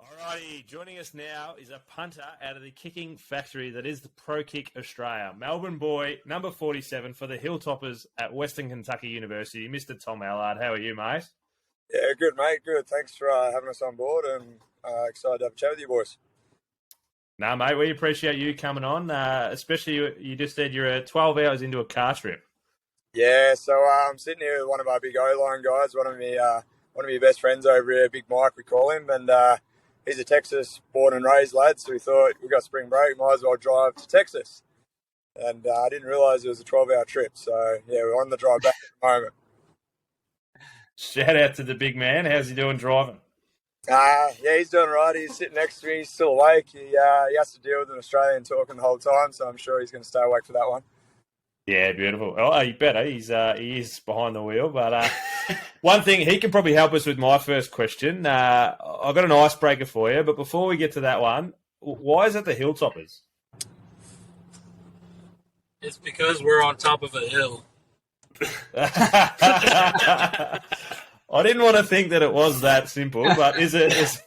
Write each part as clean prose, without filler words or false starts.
Alrighty, joining us now is a punter out of the kicking factory that is the Pro Kick Australia. Melbourne boy, number 47 for the Hilltoppers at Western Kentucky University, Mr. Tom Ellard. How are you, mate? Yeah, good, mate. Good. Thanks for having us on board, and excited to have a chat with you boys. No, mate, we appreciate you coming on, especially you just said you're 12 hours into a car trip. Yeah, so I'm sitting here with one of our big O-line guys, one of my best friends over here, Big Mike, we call him, and he's a Texas born and raised lad, so we thought we got spring break, might as well drive to Texas. And I didn't realise it was a 12-hour trip, so yeah, we're on the drive back at the moment. Shout out to the big man. How's he doing driving? Yeah, he's doing all right. He's sitting next to me. He's still awake. He has to deal with an Australian talking the whole time, so I'm sure he's going to stay awake for that one. Yeah, beautiful. Oh, you better. He is behind the wheel. But one thing, he can probably help us with my first question. I've got an icebreaker for you, but before we get to that one, why is it the Hilltoppers? It's because we're on top of a hill. I didn't want to think that it was that simple, but it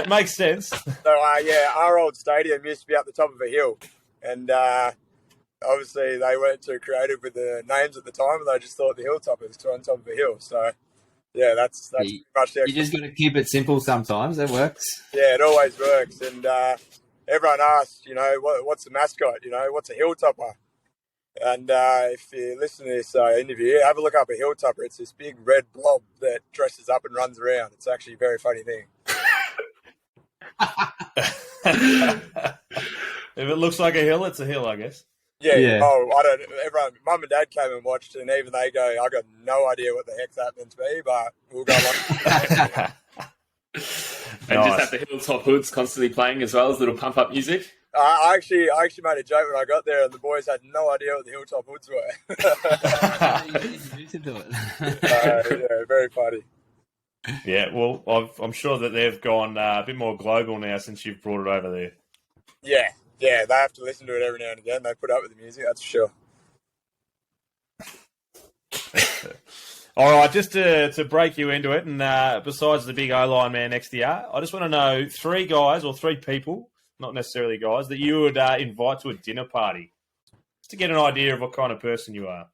makes sense. So, yeah, our old stadium used to be up the top of a hill, and obviously they weren't too creative with the names at the time, and they just thought the Hilltoppers were on top of a hill. So, yeah, that's pretty much the You just got to keep it simple sometimes. That works. Yeah, it always works. And everyone asks, what's the mascot? What's a Hilltopper? And if you listen to this interview, have a look up a Hilltopper. It's this big red blob that dresses up and runs around. It's actually a very funny thing. If it looks like a hill, it's a hill, I guess. Yeah. Oh, I don't. Everyone, Mum and Dad came and watched, and even they go, "I got no idea what the heck that meant to be," but we'll go along. And nice. Just have the Hilltop hoods constantly playing as well as little pump up music. I actually made a joke when I got there, and the boys had no idea what the Hilltop hoods were. Yeah, very funny. Yeah, well, I'm sure that they've gone a bit more global now since you've brought it over there. Yeah, they have to listen to it every now and again. They put up with the music, that's for sure. All right, just to break you into it, and besides the big O-line man next to you, I just want to know three guys or three people, not necessarily guys, that you would invite to a dinner party, just to get an idea of what kind of person you are.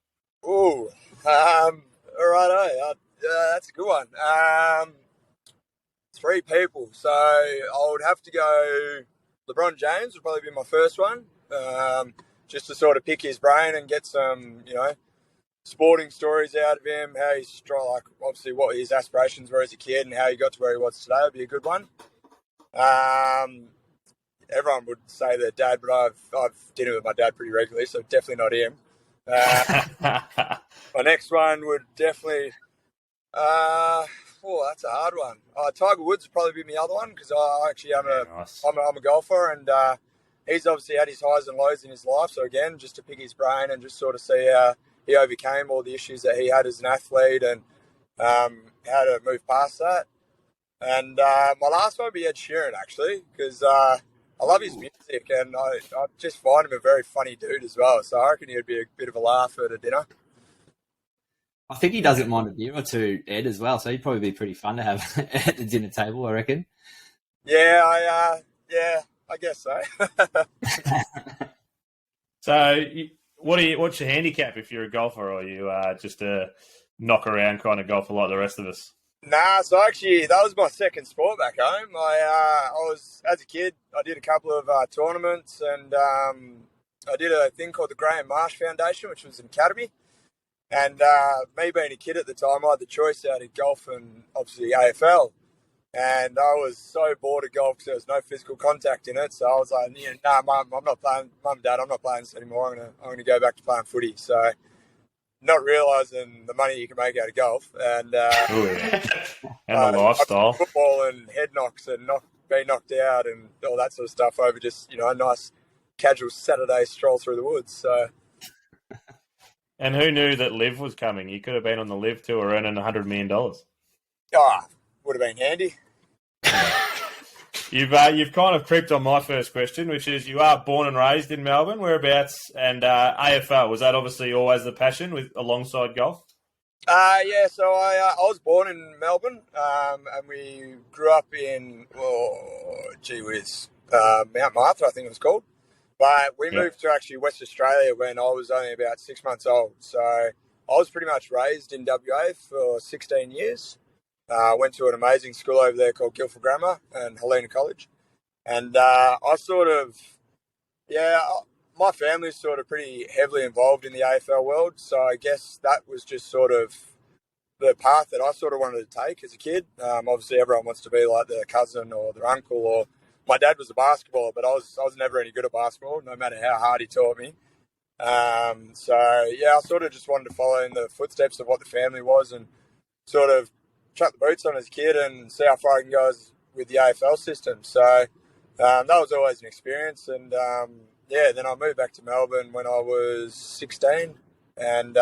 Ooh, all right, that's a good one. Three people, so I would have to go. LeBron James would probably be my first one, just to sort of pick his brain and get some, sporting stories out of him, how he's obviously what his aspirations were as a kid and how he got to where he was today would be a good one. Everyone would say their dad, but I've dinner with my dad pretty regularly, so definitely not him. My next one would definitely, that's a hard one. Tiger Woods would probably be my other one because I actually am I'm a golfer, and he's obviously had his highs and lows in his life. So again, just to pick his brain and just sort of see how he overcame all the issues that he had as an athlete and how to move past that. And my last one would be Ed Sheeran, actually, because I love his music and I just find him a very funny dude as well. So I reckon he'd be a bit of a laugh at a dinner. I think he doesn't mind a beer or two, Ed, as well. So he'd probably be pretty fun to have at the dinner table, I reckon. Yeah, I guess so. So, what's your handicap if you're a golfer, or are you just a knock around kind of golfer like the rest of us? Nah, so actually that was my second sport back home. I was, as a kid, I did a couple of tournaments, and I did a thing called the Graham Marsh Foundation, which was an academy. And me being a kid at the time, I had the choice out of golf and obviously AFL. And I was so bored of golf because there was no physical contact in it. So I was like, Mum, I'm not playing. Mum, Dad, I'm not playing this anymore. I'm gonna go back to playing footy. So not realising the money you can make out of golf, and and the lifestyle, football and head knocks and being knocked out and all that sort of stuff over just a nice casual Saturday stroll through the woods. So. And who knew that Liv was coming? You could have been on the Liv tour earning $100 million. Would have been handy. You've kind of creeped on my first question, which is you are born and raised in Melbourne. Whereabouts? And AFL, was that obviously always the passion alongside golf? Yeah, so I was born in Melbourne, and we grew up in, Mount Martha, I think it was called. But we moved to actually West Australia when I was only about 6 months old. So I was pretty much raised in WA for 16 years. Went to an amazing school over there called Guildford Grammar and Helena College. And I sort of, yeah, my family's sort of pretty heavily involved in the AFL world. So I guess that was just sort of the path that I sort of wanted to take as a kid. Obviously, everyone wants to be like their cousin or their uncle. Or my dad was a basketballer, but I was never any good at basketball, no matter how hard he taught me. So yeah, I sort of just wanted to follow in the footsteps of what the family was and sort of chuck the boots on as a kid and see how far I can go with the AFL system. So that was always an experience. And yeah, then I moved back to Melbourne when I was 16 and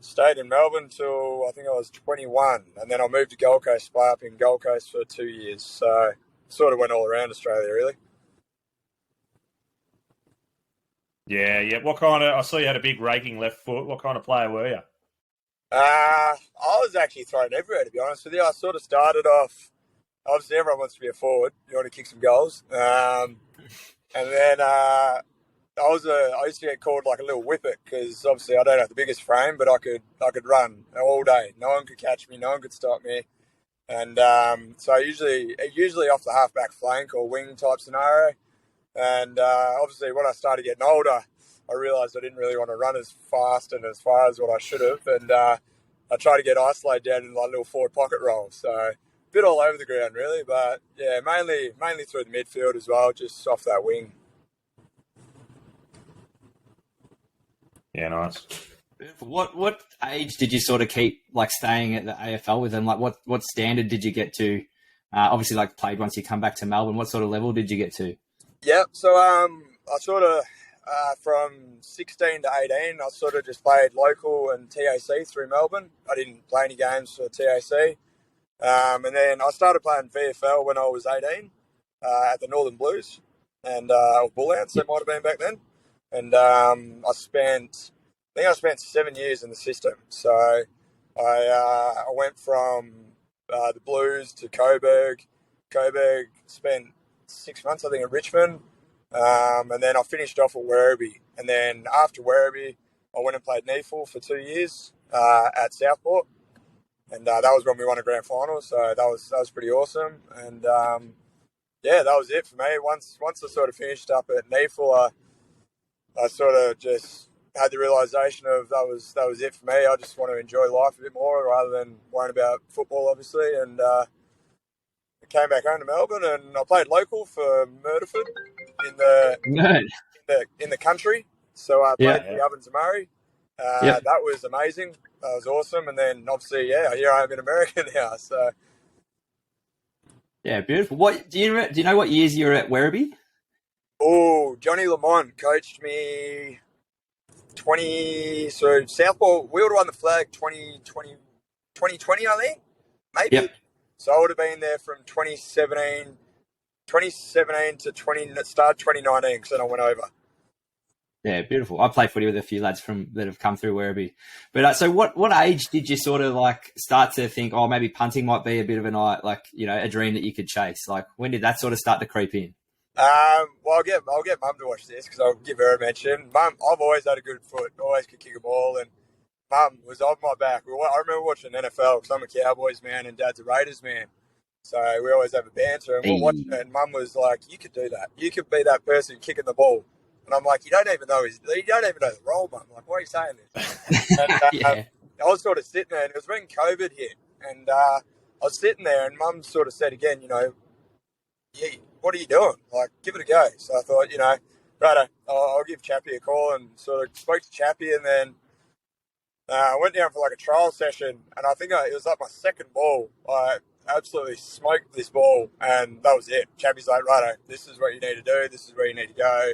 stayed in Melbourne till I think I was 21. And then I moved to Gold Coast, play up in Gold Coast for 2 years. So sort of went all around Australia, really. Yeah. What kind of? I saw you had a big raking left foot. What kind of player were you? I was actually thrown everywhere, to be honest with you. I sort of started off. Obviously, everyone wants to be a forward. You want to kick some goals, and then I used to get called like a little whippet because obviously I don't have the biggest frame, but I could run all day. No one could catch me. No one could stop me. And so usually off the halfback flank or wing type scenario. And obviously, when I started getting older, I realised I didn't really want to run as fast and as far as what I should have. And I tried to get isolated down in like little forward pocket role. So a bit all over the ground, really. But yeah, mainly through the midfield as well, just off that wing. Yeah, nice. What age did you sort of keep like staying at the AFL with them? Like what standard did you get to? Obviously, like played once you come back to Melbourne. What sort of level did you get to? Yeah, so I sort of from 16 to 18, I sort of just played local and TAC through Melbourne. I didn't play any games for TAC, and then I started playing VFL when I was 18 at the Northern Blues and Bullhounds. They might have been back then, and I spent 7 years in the system. So I went from the Blues to Coburg. Coburg spent 6 months, I think, at Richmond. And then I finished off at Werribee. And then after Werribee, I went and played NEFL for 2 years at Southport. And that was when we won a grand final. So that was pretty awesome. And yeah, that was it for me. Once I sort of finished up at NEFL, I sort of just had the realisation of that was it for me. I just want to enjoy life a bit more rather than worrying about football, obviously. And I came back home to Melbourne and I played local for Murderford in the country. So I played for the Ovens of Murray. That was amazing. That was awesome. And then obviously, yeah, here I am in America now. So yeah, beautiful. What do you know? What years you were at Werribee? Oh, Johnny Lamont coached me 20. So Southport, we would have won the flag 2020, I think, maybe. Yep. So I would have been there from 2017 to start 2019 because then I went over. Yeah, beautiful. I play footy with a few lads that have come through Werribee. But so what age did you sort of like start to think, oh, maybe punting might be a bit of a dream that you could chase? Like when did that sort of start to creep in? Well, I'll get Mum to watch this because I'll give her a mention. Mum, I've always had a good foot, always could kick a ball, and Mum was on my back. I remember watching NFL because I'm a Cowboys man and Dad's a Raiders man. So we always have a banter, and we're watching it, and Mum was like, you could do that. You could be that person kicking the ball. And I'm like, you don't even know the role, Mum. Like, why are you saying this? And, I was sort of sitting there, and it was when COVID hit. And I was sitting there, and Mum sort of said again, yeah, what are you doing? Like, give it a go. So I thought, right, I'll give Chappie a call and sort of spoke to Chappie, and then I went down for like a trial session, and I think it was like my second ball. I absolutely smoked this ball, and that was it. Chappie's like, righto, this is what you need to do. This is where you need to go.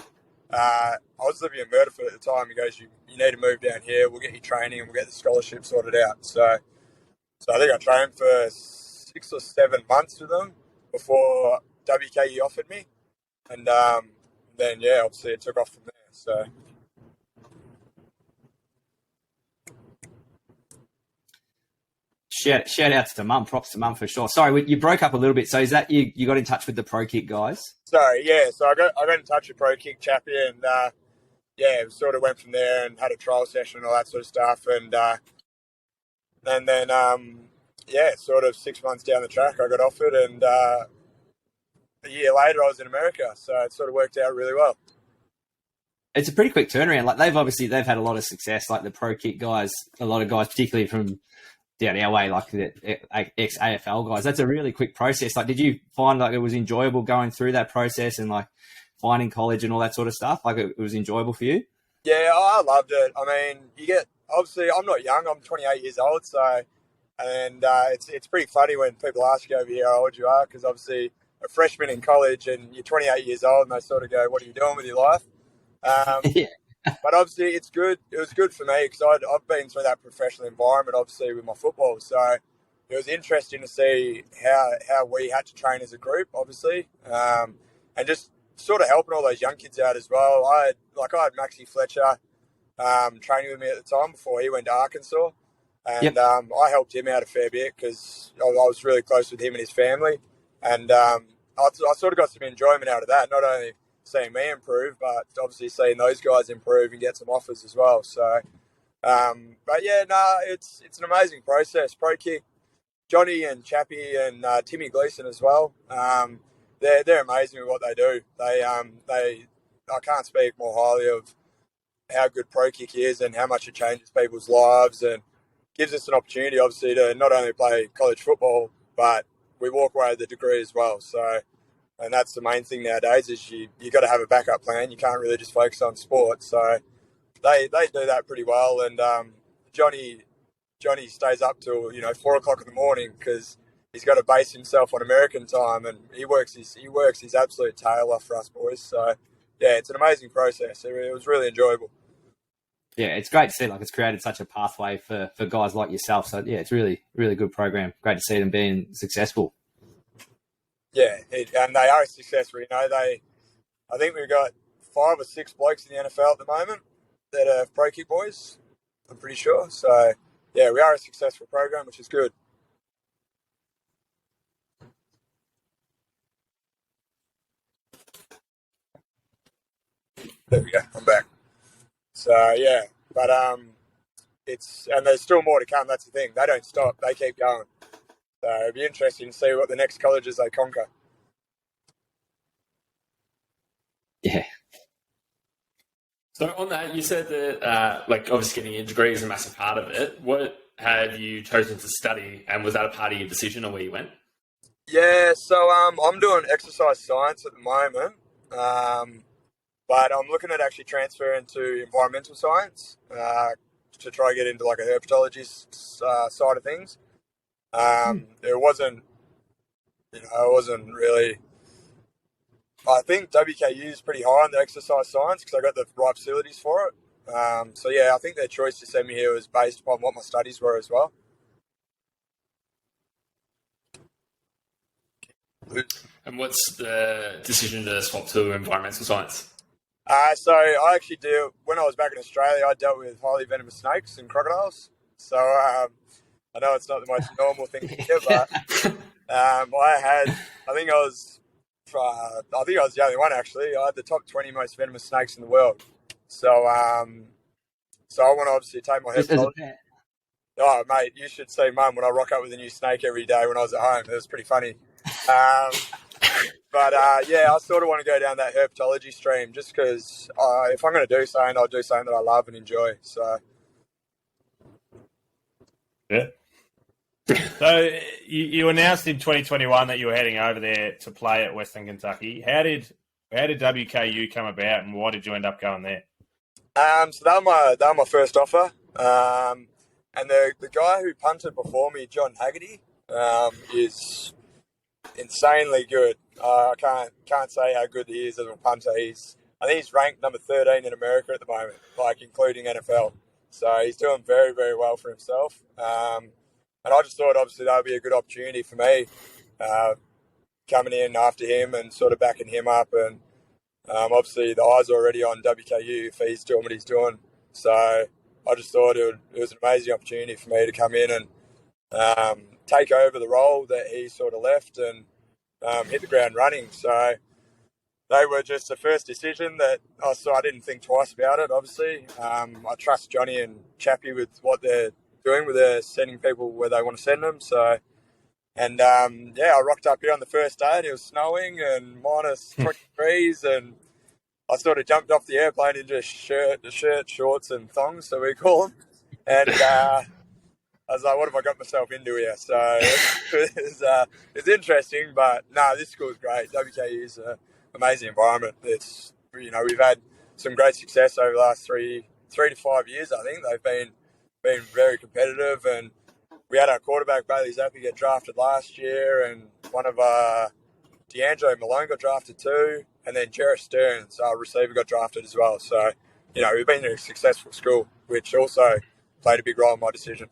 I was living in Murderford at the time. He goes, you need to move down here. We'll get you training and we'll get the scholarship sorted out. So I think I trained for 6 or 7 months with them before WKU offered me. And then, yeah, obviously it took off from there. So shout outs to Mum. Props to Mum for sure. Sorry, you broke up a little bit. So is that you got in touch with the Pro Kick guys? Sorry, yeah. So I got in touch with Pro Kick Chappie, and sort of went from there and had a trial session and all that sort of stuff, and then sort of 6 months down the track, I got offered, and a year later I was in America. So it sort of worked out really well. It's a pretty quick turnaround. Like they've had a lot of success. Like the Pro Kick guys, a lot of guys, particularly from down our way, like the ex-AFL guys. That's a really quick process. Like, did you find like it was enjoyable going through that process and like finding college and all that sort of stuff? Like it was enjoyable for you? Yeah, I loved it. I mean, obviously I'm not young. I'm 28 years old. So, and it's pretty funny when people ask you over here how old you are, because obviously a freshman in college and you're 28 years old, and they sort of go, "What are you doing with your life?" Yeah. But obviously it's good. It was good for me because I've been through that professional environment, obviously, with my football. So it was interesting to see how we had to train as a group, obviously, and just sort of helping all those young kids out as well. I had Maxie Fletcher training with me at the time before he went to Arkansas. And I helped him out a fair bit because I was really close with him and his family. And I sort of got some enjoyment out of that, not only seeing me improve, but obviously seeing those guys improve and get some offers as well. So, it's an amazing process. Pro Kick, Johnny and Chappie and Timmy Gleason as well. They're amazing with what they do. I can't speak more highly of how good Pro Kick is and how much it changes people's lives and gives us an opportunity, obviously, to not only play college football, but we walk away with a degree as well. So, and that's the main thing nowadays is you got to have a backup plan. You can't really just focus on sport. So they do that pretty well. And Johnny stays up till 4 o'clock in the morning because he's got to base himself on American time, and he works his absolute tail off for us boys. So yeah, it's an amazing process. It was really enjoyable. Yeah, it's great to see. Like, it's created such a pathway for guys like yourself. So yeah, it's really, really good program. Great to see them being successful. Yeah, and they are successful. I think we've got 5 or 6 blokes in the NFL at the moment that are Pro Kick boys. I'm pretty sure. So yeah, we are a successful program, which is good. There we go. I'm back. So yeah, but and there's still more to come. That's the thing. They don't stop. They keep going. So it'll be interesting to see what the next colleges they conquer. Yeah. So on that, you said that obviously getting your degree is a massive part of it. What have you chosen to study, and was that a part of your decision on where you went? Yeah, so I'm doing exercise science at the moment. But I'm looking at actually transferring to environmental science to try to get into like a herpetologist side of things. It wasn't really. I think WKU is pretty high on the exercise science because I got the right facilities for it. So yeah, I think their choice to send me here was based upon what my studies were as well. And what's the decision to swap to environmental science? So I actually when I was back in Australia, I dealt with highly venomous snakes and crocodiles. So I know it's not the most normal thing to do, but I think I was the only one actually. I had the top 20 most venomous snakes in the world. So I want to obviously take my herpetology. Oh mate, you should see Mum when I rock up with a new snake every day when I was at home. It was pretty funny. But I sort of want to go down that herpetology stream just because if I'm going to do something, I'll do something that I love and enjoy. So, yeah. So you announced in 2021 that you were heading over there to play at Western Kentucky. How did WKU come about, and why did you end up going there? So they were my first offer, and the guy who punted before me, John Haggerty, is insanely good. I can't say how good he is as a punter. I think he's ranked number 13 in America at the moment, like including NFL. So he's doing very, very well for himself. And I just thought obviously that would be a good opportunity for me, coming in after him and sort of backing him up. And obviously the eyes are already on WKU if he's doing what he's doing. So I just thought it was an amazing opportunity for me to come in and take over the role that he sort of left and hit the ground running. So they were just the first decision that I didn't think twice about it, obviously. I trust Johnny and Chappie with what they're doing, with their sending people where they want to send them. So, and I rocked up here on the first day and it was snowing and minus 20 degrees, and I sort of jumped off the airplane in just shirt, shorts and thongs, so we call them. And I was like, what have I got myself into here? So it's interesting, but this school's great. WKU is an amazing environment. It's, we've had some great success over the last 3 to 5 years. I think they've been very competitive, and we had our quarterback Bailey Zappi get drafted last year, and one of D'Angelo Malone got drafted too, and then Jarrett Stearns, our receiver, got drafted as well. So, we've been a successful school, which also played a big role in my decision.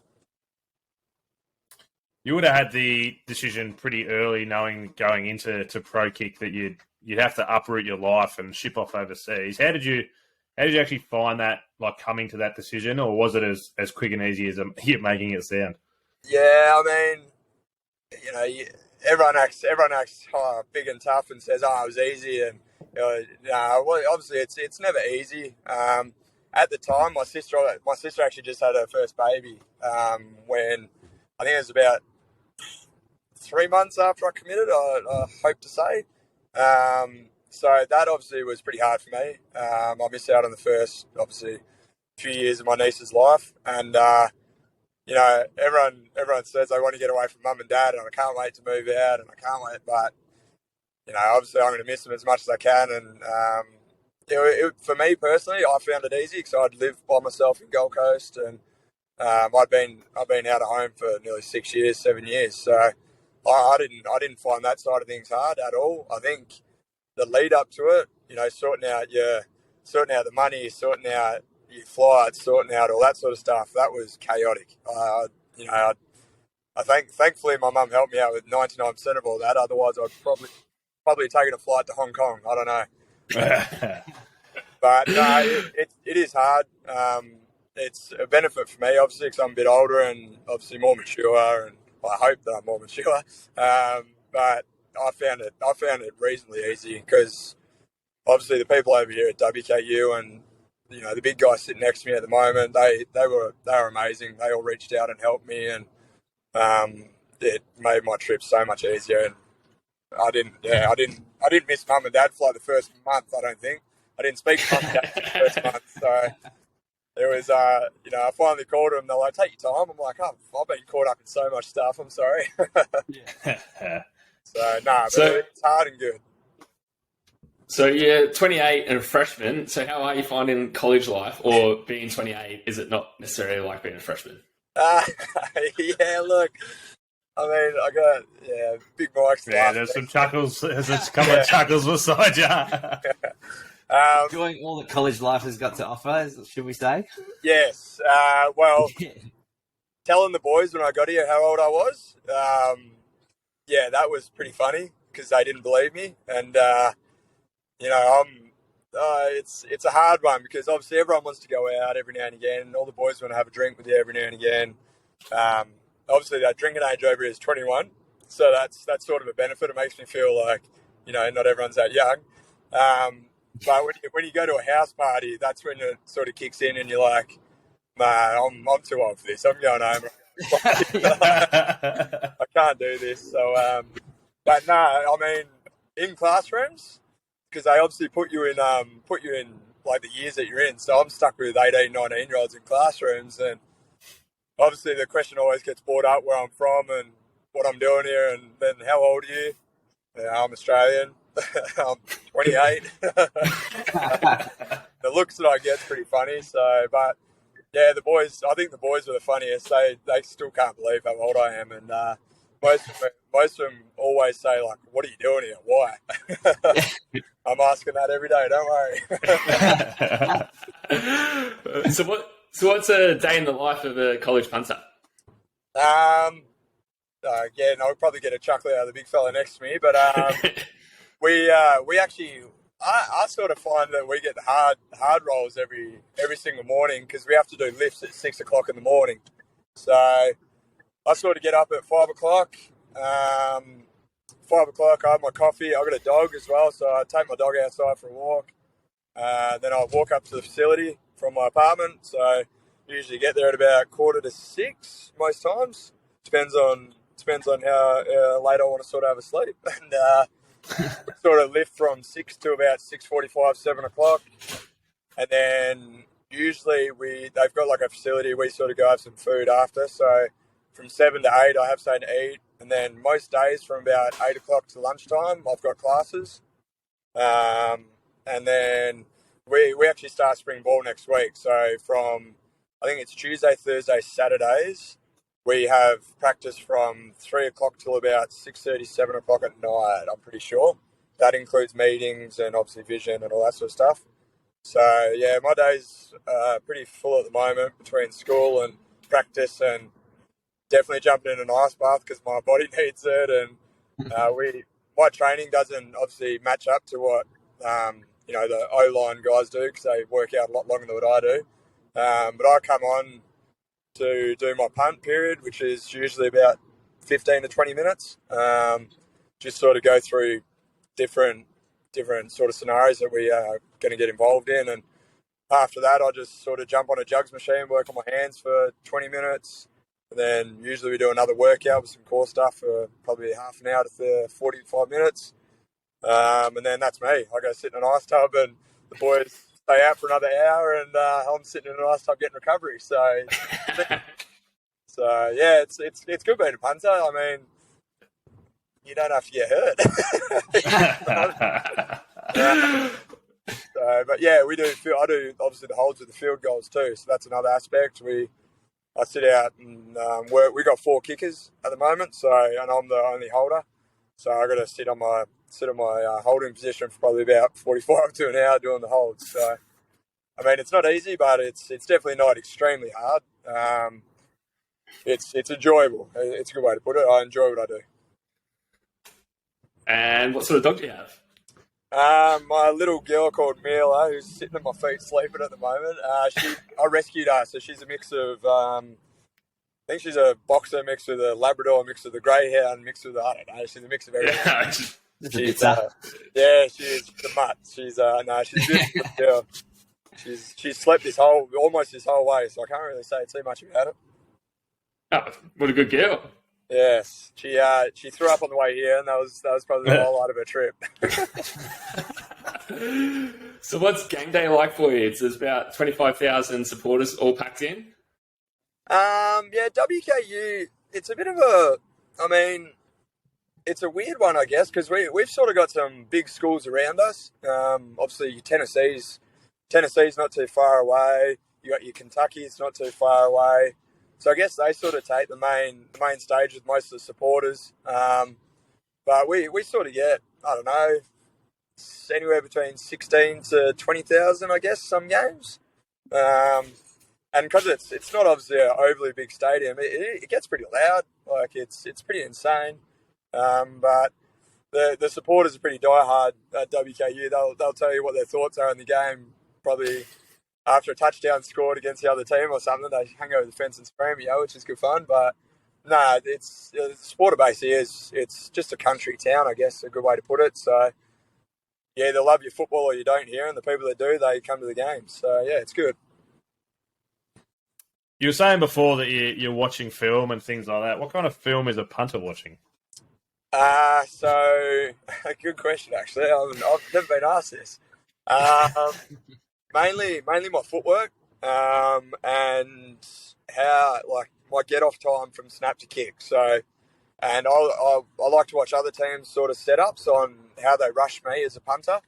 You would have had the decision pretty early, knowing going into pro kick that you'd have to uproot your life and ship off overseas. How did you actually find that, like, coming to that decision, or was it as quick and easy as you're making it sound? Yeah, I mean, everyone acts big and tough and says, "Oh, it was easy," and well, obviously it's never easy. At the time, my sister actually just had her first baby when I think it was about 3 months after I committed, I hope to say. So that obviously was pretty hard for me. I missed out on the first, obviously, few years of my niece's life. And, everyone says they want to get away from mum and dad, and I can't wait to move out, and I can't wait. But, obviously I'm going to miss them as much as I can. And for me personally, I found it easy because I'd lived by myself in Gold Coast, and I've been out of home for nearly 7 years. So I didn't find that side of things hard at all. I think the lead up to it, sorting out the money, sorting out your flights, sorting out all that sort of stuff, that was chaotic. Thankfully my mum helped me out with 99% of all that. Otherwise, I'd probably taken a flight to Hong Kong. I don't know. But no, it is hard. It's a benefit for me, obviously, because I'm a bit older and obviously more mature, and I hope that I'm more mature. But I found it reasonably easy because obviously the people over here at WKU and the big guys sitting next to me at the moment, they were amazing. They all reached out and helped me, and it made my trip so much easier. And I didn't miss mum and dad for like the first month. I don't think I didn't speak to mum and dad for the first month. So it was, I finally called them. They're like, "Take your time." I'm like, "Oh, I've been caught up in so much stuff. I'm sorry." So it's hard and good. So you're 28 and a freshman. So how are you finding college life, or being 28? Is it not necessarily like being a freshman? Yeah, look, I mean, I got big Mike's. Yeah, there's some chuckles. There's a couple of chuckles beside you. Enjoying all that college life has got to offer, should we say? Yes. Well, telling the boys when I got here how old I was, that was pretty funny because they didn't believe me, and it's a hard one because obviously everyone wants to go out every now and again, and all the boys want to have a drink with you every now and again. Obviously, that drinking age over here is 21, so that's sort of a benefit. It makes me feel like not everyone's that young. But when you go to a house party, that's when it sort of kicks in, and you're like, "Man, I'm too old for this. I'm going home. I can't do this." So, but no, I mean, in classrooms, because they obviously put you in like the years that you're in. So I'm stuck with 18, 19-year-olds in classrooms, and obviously the question always gets brought up where I'm from and what I'm doing here, and then how old are you? I'm Australian. I'm 28. The looks that I get's pretty funny. So, but yeah, I think the boys are the funniest. They still can't believe how old I am, and most of them always say, like, "What are you doing here? Why?" I'm asking that every day. Don't worry. So what's a day in the life of a college punter? Again, I'll probably get a chuckle out of the big fella next to me, but we actually, I sort of find that we get the hard rolls every single morning because we have to do lifts at 6 o'clock in the morning. So I sort of get up at 5 o'clock. 5 o'clock, I have my coffee. I've got a dog as well, so I take my dog outside for a walk. Then I walk up to the facility from my apartment. So I usually get there at about 5:45 most times. Depends on how late I want to sort of have a sleep. And we sort of lift from 6 to about 6:45, 7 o'clock. And then usually they've got like a facility. We sort of go have some food after. So from 7 to 8, I have something to eat. And then most days from about 8 o'clock to lunchtime, I've got classes. And then we actually start spring ball next week. So from, I think it's Tuesday, Thursday, Saturdays, we have practice from 3 o'clock till about 6:30, 7 o'clock at night, I'm pretty sure. That includes meetings and obviously vision and all that sort of stuff. So, yeah, my day's pretty full at the moment between school and practice, and definitely jumping in an ice bath because my body needs it. And my training doesn't obviously match up to what the O-line guys do because they work out a lot longer than what I do. But I come on to do my punt period, which is usually about 15 to 20 minutes. Just sort of go through different sort of scenarios that we are going to get involved in. And after that, I just sort of jump on a jugs machine, work on my hands for 20 minutes. And then usually we do another workout with some core stuff for probably half an hour to 45 minutes. And then that's me. I go sit in an ice tub and the boys stay out for another hour, and I'm sitting in an ice tub getting recovery. So yeah, it's good being a punter. I mean, you don't have to get hurt. But yeah, I do obviously the holds with the field goals too. So that's another aspect. I sit out and work. We got 4 kickers at the moment, and I'm the only holder. So I got to sit on my holding position for probably about 45 to an hour doing the holds. So I mean, it's not easy, but it's definitely not extremely hard. It's enjoyable. It's a good way to put it. I enjoy what I do. And what sort of dog do you have? My little girl called Mila, who's sitting at my feet sleeping at the moment. I rescued her, so she's a mix of, I think she's a boxer mixed with a Labrador, mixed with a greyhound, mixed with, I don't know, she's a mix of everything. Yeah, she is the mutt. She's a beautiful girl. She's slept almost this whole way, so I can't really say too much about it. Oh, what a good girl. Yes, she threw up on the way here, and that was probably the highlight of her trip. So what's game day like for you? There's about 25,000 supporters all packed in. Yeah, WKU. It's a bit of it's a weird one, I guess, because we've sort of got some big schools around us. Obviously, Tennessee's not too far away. You got your Kentucky's not too far away. So I guess they sort of take the main stage with most of the supporters. But we sort of get, I don't know, anywhere between 16 to 20,000, I guess, some games. And because it's not obviously an overly big stadium, it gets pretty loud. Like it's pretty insane. But the supporters are pretty diehard at WKU. They'll tell you what their thoughts are in the game probably after a touchdown scored against the other team or something. They hang over the fence and scream at you, which is good fun. But no, it's the supporter base here it's just a country town, I guess, a good way to put it. So you either love your football or you don't here, and the people that do, they come to the games. So yeah, it's good. You were saying before that you're watching film and things like that. What kind of film is a punter watching? So good question, actually. I've never been asked this. Mainly my footwork, and how, like, my get off time from snap to kick. So, and I like to watch other teams' sort of setups on how they rush me as a punter.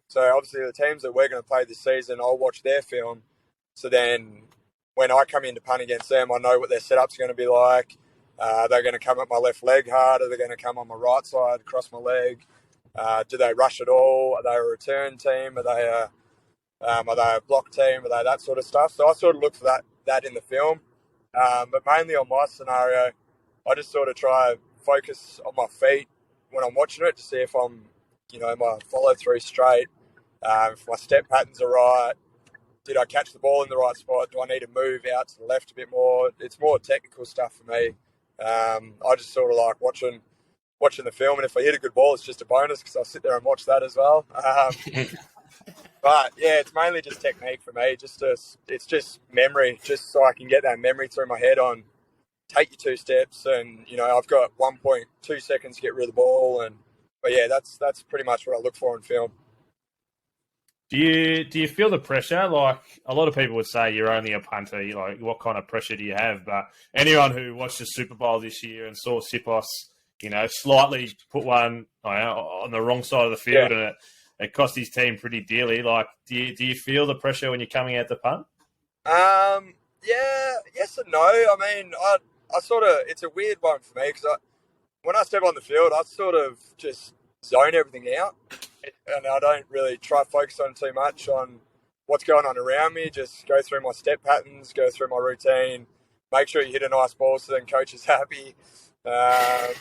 So obviously the teams that we're going to play this season, I'll watch their film. So then when I come in to punt against them, I know what their setup's going to be like. They're going to come at my left leg hard. Are they going to come on my right side, across my leg? Do they rush at all? Are they a return team? Are they a block team? Are they that sort of stuff? So I sort of look for that in the film. But mainly on my scenario, I just sort of try to focus on my feet when I'm watching it to see if I'm, my follow through straight, if my step patterns are right. Did I catch the ball in the right spot? Do I need to move out to the left a bit more? It's more technical stuff for me. I just sort of like watching the film, and if I hit a good ball, it's just a bonus because I'll sit there and watch that as well. But yeah, it's mainly just technique for me. It's just memory, just so I can get that memory through my head on take your 2 steps, and I've got 1.2 seconds to get rid of the ball, but yeah, that's pretty much what I look for in film. Do you feel the pressure? Like a lot of people would say, you're only a punter. You're like, what kind of pressure do you have? But anyone who watched the Super Bowl this year and saw Sipos, slightly put one on the wrong side of the field, and it cost his team pretty dearly. Like, do you feel the pressure when you're coming out to punt? Yeah, yes and no. I mean, I sort of, it's a weird one for me because when I step on the field, I sort of just zone everything out, and I don't really try to focus on too much on what's going on around me. Just go through my step patterns, go through my routine, make sure you hit a nice ball so then coach is happy. But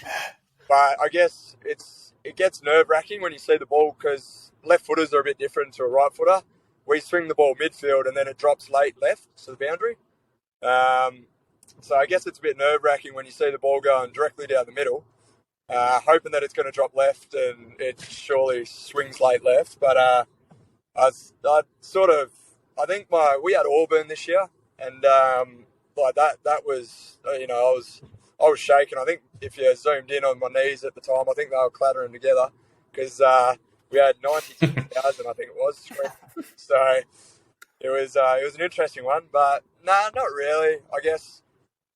I guess it gets nerve-wracking when you see the ball because left footers are a bit different to a right footer. We swing the ball midfield and then it drops late left to the boundary. So I guess it's a bit nerve-wracking when you see the ball going directly down the middle, hoping that it's going to drop left and it surely swings late left. But I think we had Auburn this year, and like that was I was shaking. I think if you zoomed in on my knees at the time, I think they were clattering together because we had 92,000, I think it was. So it was an interesting one, but not really. I guess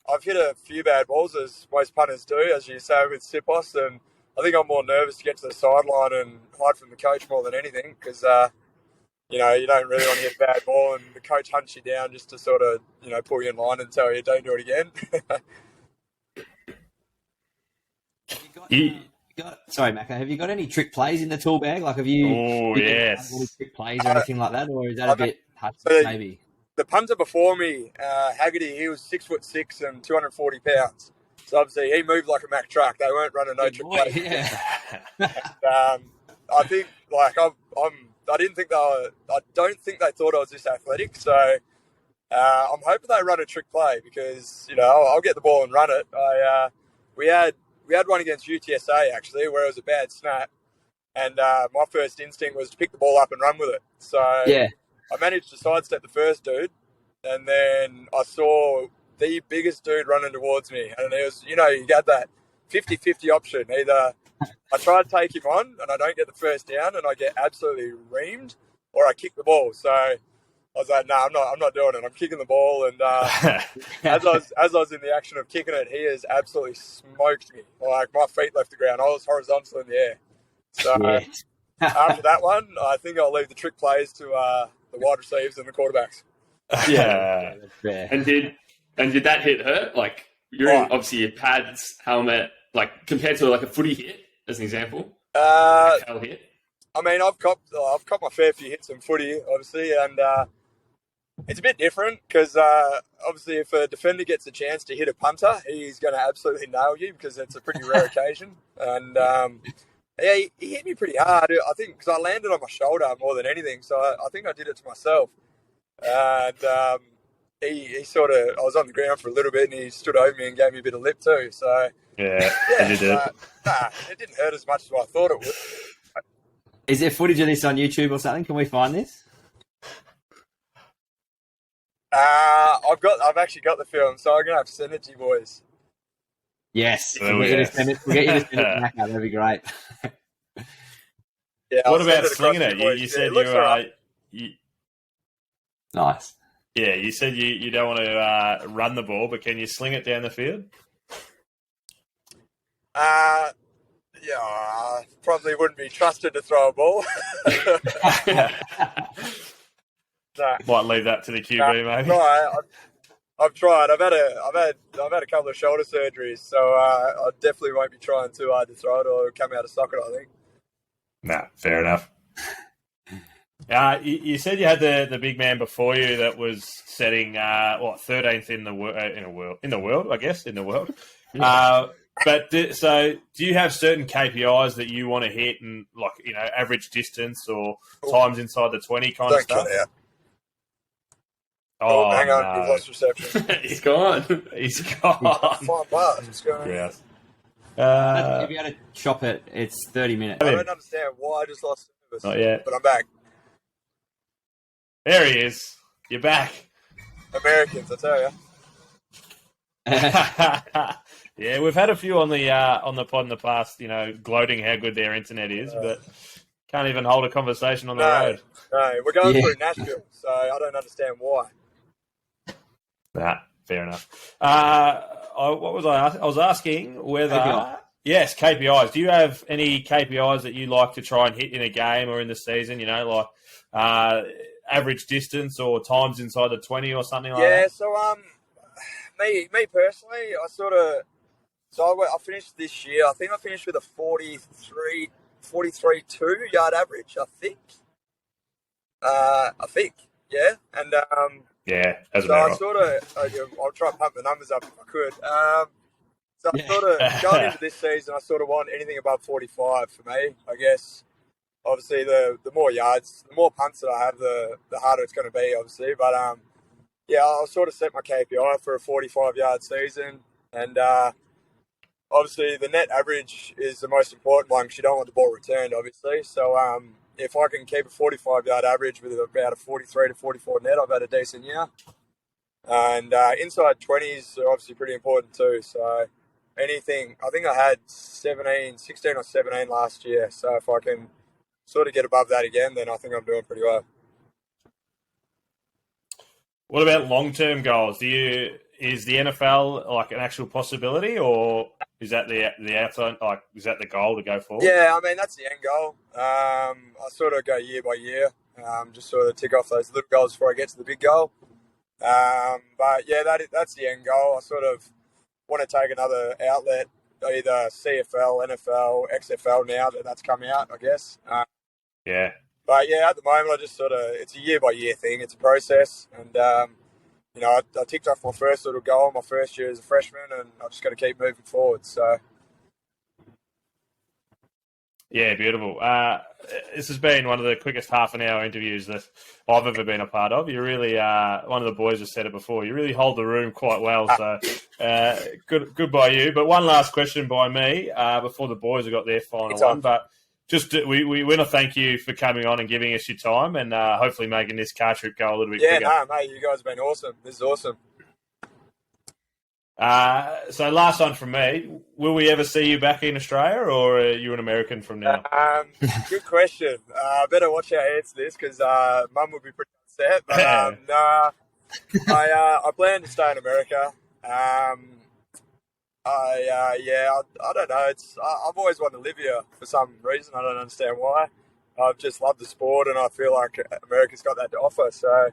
I've hit a few bad balls, as most punters do, as you say with Sipos, and I think I'm more nervous to get to the sideline and hide from the coach more than anything because, you don't really want to hit a bad ball and the coach hunts you down just to sort of, pull you in line and tell you don't do it again. Sorry, Macca, have you got any trick plays in the tool bag? Like, have you any trick plays or anything like that, or is that a bit maybe? The punter before me, Haggerty, he was 6'6" and 240 pounds. So obviously he moved like a Mack truck. They weren't running no trick plays. Yeah. And, I think I don't think they thought I was this athletic. So I'm hoping they run a trick play because I'll get the ball and run it. We had one against UTSA actually where it was a bad snap, and my first instinct was to pick the ball up and run with it. So yeah. I managed to sidestep the first dude, and then I saw the biggest dude running towards me, and it was, you got that 50-50 option. Either I try to take him on and I don't get the first down and I get absolutely reamed, or I kick the ball. So I was like, no, I'm not doing it. I'm kicking the ball, and as I was in the action of kicking it, he has absolutely smoked me. Like my feet left the ground. I was horizontal in the air. So after that one, I think I'll leave the trick plays to the wide receivers and the quarterbacks. Yeah, that's fair. And did that hit hurt? Like you're in, obviously your pads, helmet, like compared to like a footy hit, as an example. Tail hit. I mean, I've copped my fair few hits in footy, obviously, and it's a bit different because obviously if a defender gets a chance to hit a punter, he's going to absolutely nail you because it's a pretty rare occasion. And yeah, he hit me pretty hard, I think, because I landed on my shoulder more than anything. So I think I did it to myself. And he sort of, I was on the ground for a little bit and he stood over me and gave me a bit of lip too. So yeah, it didn't hurt as much as I thought it would. Is there footage of this on YouTube or something? Can we find this? I've actually got the film, so I'm gonna have to send it to you boys. Yes, we'll get you to send it back out. That'd be great. Yeah. What about slinging it? You said you were nice. Yeah, you said you don't want to run the ball, but can you sling it down the field? Yeah, probably wouldn't be trusted to throw a ball. No. Might leave that to the QB, maybe. No, I've tried. I've had a couple of shoulder surgeries, so I definitely won't be trying too hard to throw it or come out of socket, I think. Nah, fair enough. You said you had the big man before you that was setting 13th in the world, I guess. Yeah. But do you have certain KPIs that you want to hit, and like average distance or times inside the 20 kind of stuff? Oh, hang on. no. You've lost reception. He's gone. He's gone. 5 bars. What's going on? Yes. If you had to chop it, it's 30 minutes. I don't understand why I just lost service. Not yet. But I'm back. There he is. You're back. Americans, I tell you. Yeah, we've had a few on the pod in the past, gloating how good their internet is, but can't even hold a conversation on the road. No, we're going through Nashville, so I don't understand why. Nah, fair enough. What was I asking? I was asking whether... KPI. Yes, KPIs. Do you have any KPIs that you like to try and hit in a game or in the season, like average distance or times inside the 20 or something like that? Yeah, so me personally, I finished this year. I think I finished with a 43.2 yard average, I think. Yeah. And yeah, so I'll try and pump the numbers up if I could. So I going into this season, I sort of want anything above 45 for me, I guess. Obviously, the more yards, the more punts that I have, the harder it's going to be, obviously. But I'll sort of set my KPI for a 45-yard season. And obviously, the net average is the most important one because you don't want the ball returned, obviously. So if I can keep a 45-yard average with about a 43 to 44 net, I've had a decent year. And inside 20s are obviously pretty important too. So anything, I think I had 16 or 17 last year. So if I can sort of get above that again, then I think I'm doing pretty well. What about long-term goals? Is the NFL like an actual possibility, or is that the outside? Like, is that the goal to go forward? Yeah, I mean that's the end goal. I sort of go year by year, just sort of tick off those little goals before I get to the big goal. But yeah, that's the end goal. I sort of want to take another outlet, either CFL, NFL, XFL now that's come out, I guess. Yeah. But yeah, at the moment, I just it's a year by year thing. It's a process. And, I ticked off my first little goal my first year as a freshman, and I've just got to keep moving forward. So. Yeah, beautiful. This has been one of the quickest half-an-hour interviews that I've ever been a part of. You really, one of the boys has said it before, you really hold the room quite well. So good by you. But one last question by me before the boys have got their final one. But just we want to thank you for coming on and giving us your time and hopefully making this car trip go a little bit quicker. Yeah, no, mate, you guys have been awesome. This is awesome. So last one from me. Will we ever see you back in Australia, or are you an American from now? Good question. I better watch how I answer this because Mum would be pretty upset. But no, I plan to stay in America. I don't know. I've always wanted to live here for some reason. I don't understand why. I've just loved the sport, and I feel like America's got that to offer. So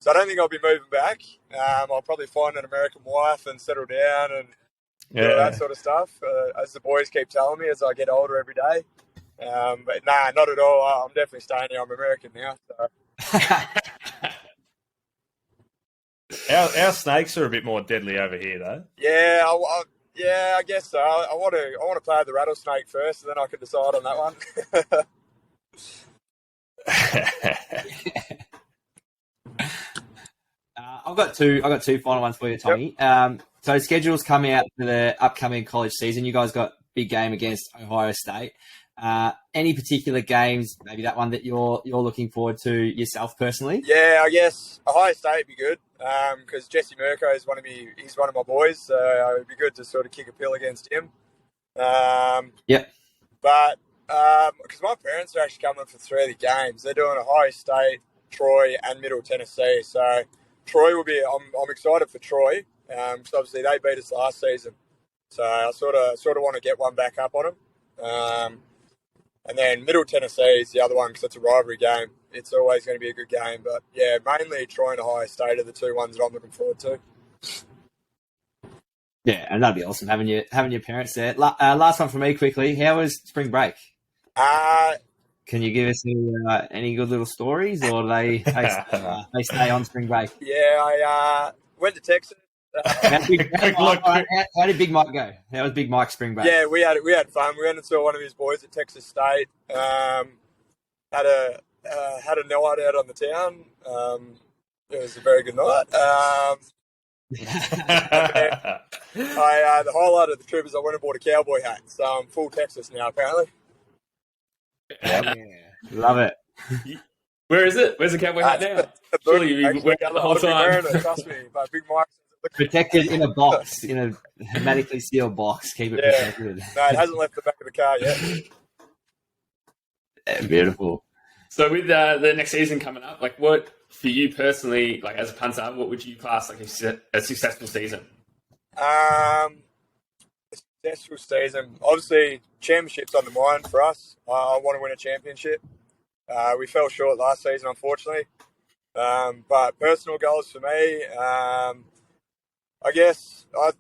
I don't think I'll be moving back. I'll probably find an American wife and settle down and do that sort of stuff, as the boys keep telling me as I get older every day. But nah, not at all. I'm definitely staying here. I'm American now. So. Our snakes are a bit more deadly over here, though. Yeah, I guess so. I want to play the rattlesnake first, and then I can decide on that one. I've got two final ones for you, Tommy. Yep. So schedules coming out for the upcoming college season. You guys got big game against Ohio State. Any particular games, maybe that one that you're looking forward to yourself personally? Yeah, I guess Ohio State would be good because Jesse Mirko is he's one of my boys, so it would be good to sort of kick a pill against him. Yep. But because my parents are actually coming for 3 of the games, they're doing Ohio State, Troy, and Middle Tennessee. So Troy will be. I'm excited for Troy because obviously they beat us last season. So I sort of want to get one back up on them. And then Middle Tennessee is the other one because it's a rivalry game. It's always going to be a good game. But, yeah, mainly Troy and Ohio State are the 2 ones that I'm looking forward to. Yeah, and that'd be awesome having your parents there. Last one for me quickly. How was spring break? Can you give us any good little stories, or they stay on spring break? Yeah, I went to Texas. How did Big Mike go? How was Big Mike's spring break? Yeah, we had fun. We went and saw one of his boys at Texas State. Had a night out on the town. It was a very good night. The highlight of the trip is I went and bought a cowboy hat, so I'm full Texas now, apparently. Yeah. Love it. Where is it? Where's the cowboy hat now? Surely you've been wearing it the whole time. Trust me, but Big Mike. Protected in a box, in a hermetically sealed box. Keep it protected. No, it hasn't left the back of the car yet. Yeah, beautiful. So with the next season coming up, like what for you personally, like as a punter, what would you class like a successful season? A successful season, obviously, championships on the mind for us. I want to win a championship. We fell short last season, unfortunately. But personal goals for me, I guess I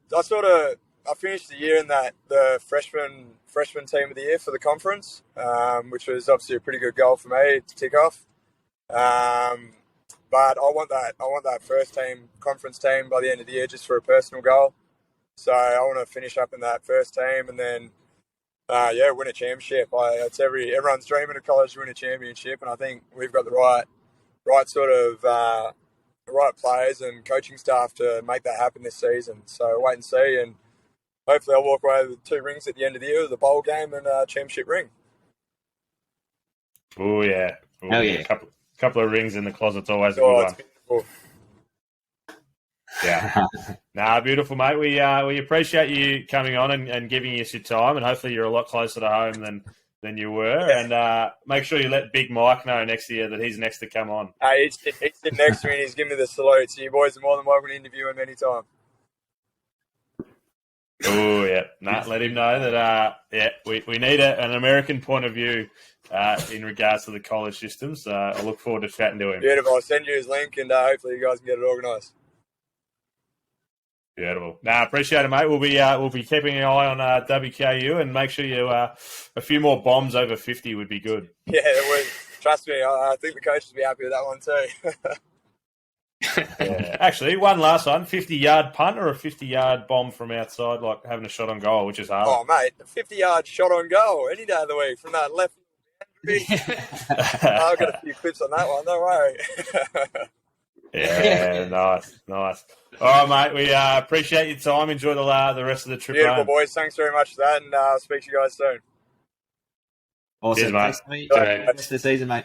finished the year in the freshman team of the year for the conference, which was obviously a pretty good goal for me to tick off. But I want that first team conference team by the end of the year just for a personal goal. So I want to finish up in that first team and then win a championship. It's everyone's dream in a college to win a championship, and I think we've got the right sort of right players and coaching staff to make that happen this season. So wait and see, and hopefully I'll walk away with 2 rings at the end of the year, the bowl game and a championship ring. Oh yeah, hell yeah! A couple of rings in the closet's always a good one. Yeah, beautiful, mate. We appreciate you coming on and giving us your time, and hopefully you're a lot closer to home than you were. Yeah. And make sure you let Big Mike know next year that he's next to come on. He's sitting next to me and he's giving me the salute. So you boys are more than welcome to interview him anytime. Oh yeah, let him know that. We need an American point of view in regards to the college system. So I look forward to chatting to him. Beautiful. I'll send you his link, and hopefully you guys can get it organised. Beautiful. Appreciate it, mate. We'll be keeping an eye on WKU, and make sure you a few more bombs over 50 would be good. Yeah, trust me. I think the coach will be happy with that one too. Yeah. Actually, one last one: 50-yard punt or a 50-yard bomb from outside, like having a shot on goal, which is hard. Oh, mate, a 50-yard shot on goal any day of the week from that left. I've got a few clips on that one. Don't worry. Yeah, nice. All right, mate. We appreciate your time. Enjoy the rest of the trip. Beautiful, home. boys. Thanks very much for that, and I'll speak to you guys soon. Awesome. Cheers, mate. Thanks, mate. Rest of the season, mate.